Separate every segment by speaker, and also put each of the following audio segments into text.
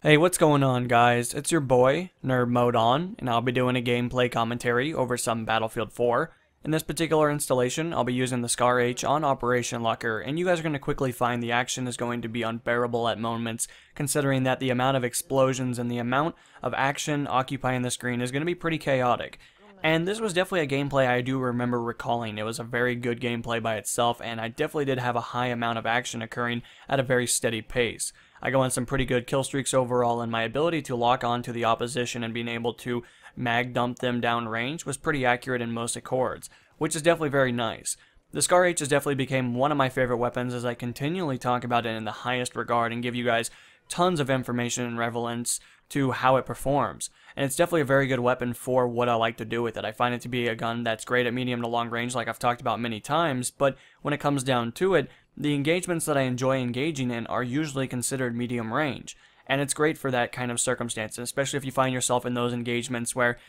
Speaker 1: Hey, what's going on, guys? It's your boy, Nerd Mode On, and I'll be doing a gameplay commentary over some Battlefield 4. In this particular installation, I'll be using the Scar H on Operation Locker, and you guys are going to quickly find the action is going to be unbearable at moments, considering that the amount of explosions and the amount of action occupying the screen is going to be pretty chaotic. And this was definitely a gameplay I do remember recalling. It was a very good gameplay by itself, and I definitely did have a high amount of action occurring at a very steady pace. I go on some pretty good kill streaks overall, and my ability to lock on to the opposition and being able to mag dump them down range was pretty accurate in most accords, which is definitely very nice. The Scar H has definitely became one of my favorite weapons as I continually talk about it in the highest regard and give you guys tons of information and relevance to how it performs. And it's definitely a very good weapon for what I like to do with it. I find it to be a gun that's great at medium to long range like I've talked about many times, but when it comes down to it, the engagements that I enjoy engaging in are usually considered medium range. And it's great for that kind of circumstance, especially if you find yourself in those engagements where,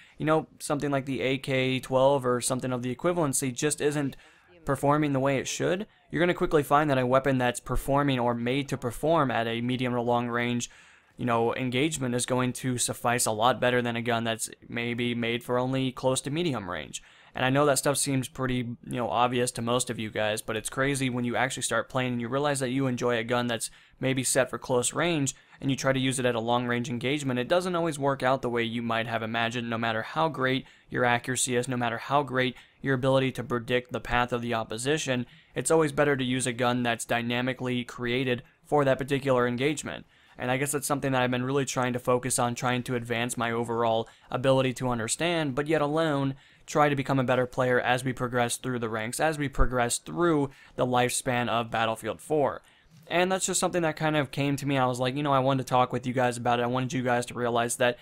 Speaker 1: something like the AK-12 or something of the equivalency just isn't performing the way it should. You're going to quickly find that a weapon that's performing or made to perform at a medium to long range engagement is going to suffice a lot better than a gun that's maybe made for only close to medium range. And I know that stuff seems pretty, obvious to most of you guys, but it's crazy when you actually start playing and you realize that you enjoy a gun that's maybe set for close range and you try to use it at a long range engagement. It doesn't always work out the way you might have imagined, no matter how great your accuracy is, no matter how great your ability to predict the path of the opposition. It's always better to use a gun that's dynamically created for that particular engagement. And I guess that's something that I've been really trying to focus on, trying to advance my overall ability to understand, but yet alone try to become a better player as we progress through the ranks, as we progress through the lifespan of Battlefield 4. And that's just something that kind of came to me. I was like, I wanted to talk with you guys about it. I wanted you guys to realize that,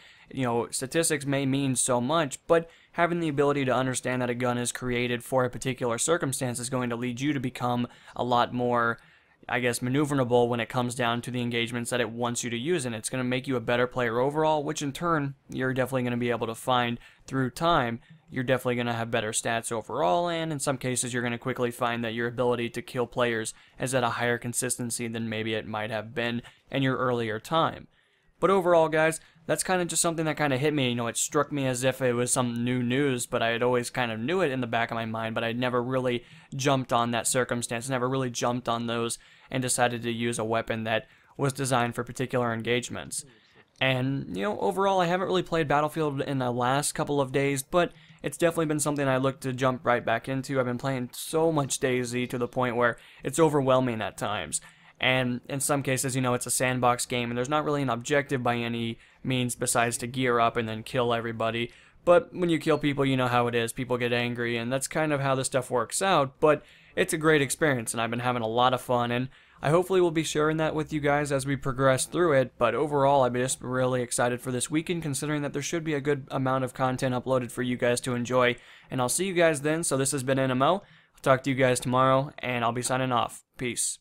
Speaker 1: statistics may mean so much, but having the ability to understand that a gun is created for a particular circumstance is going to lead you to become a lot more, maneuverable when it comes down to the engagements that it wants you to use, and it's going to make you a better player overall, which in turn, you're definitely going to be able to find through time. You're definitely going to have better stats overall, and in some cases, you're going to quickly find that your ability to kill players is at a higher consistency than maybe it might have been in your earlier time. But overall, guys, that's kind of just something that kind of hit me. It struck me as if it was some new news, but I had always kind of knew it in the back of my mind, but I'd never really jumped on that circumstance, never really jumped on those and decided to use a weapon that was designed for particular engagements. And, overall, I haven't really played Battlefield in the last couple of days, but it's definitely been something I look to jump right back into. I've been playing so much DayZ to the point where it's overwhelming at times. And in some cases, it's a sandbox game, and there's not really an objective by any means besides to gear up and then kill everybody. But when you kill people, you know how it is. People get angry, and that's kind of how this stuff works out. But it's a great experience, and I've been having a lot of fun, and I hopefully will be sharing that with you guys as we progress through it. But overall, I'm just really excited for this weekend, considering that there should be a good amount of content uploaded for you guys to enjoy. And I'll see you guys then. So this has been NMO. I'll talk to you guys tomorrow, and I'll be signing off. Peace.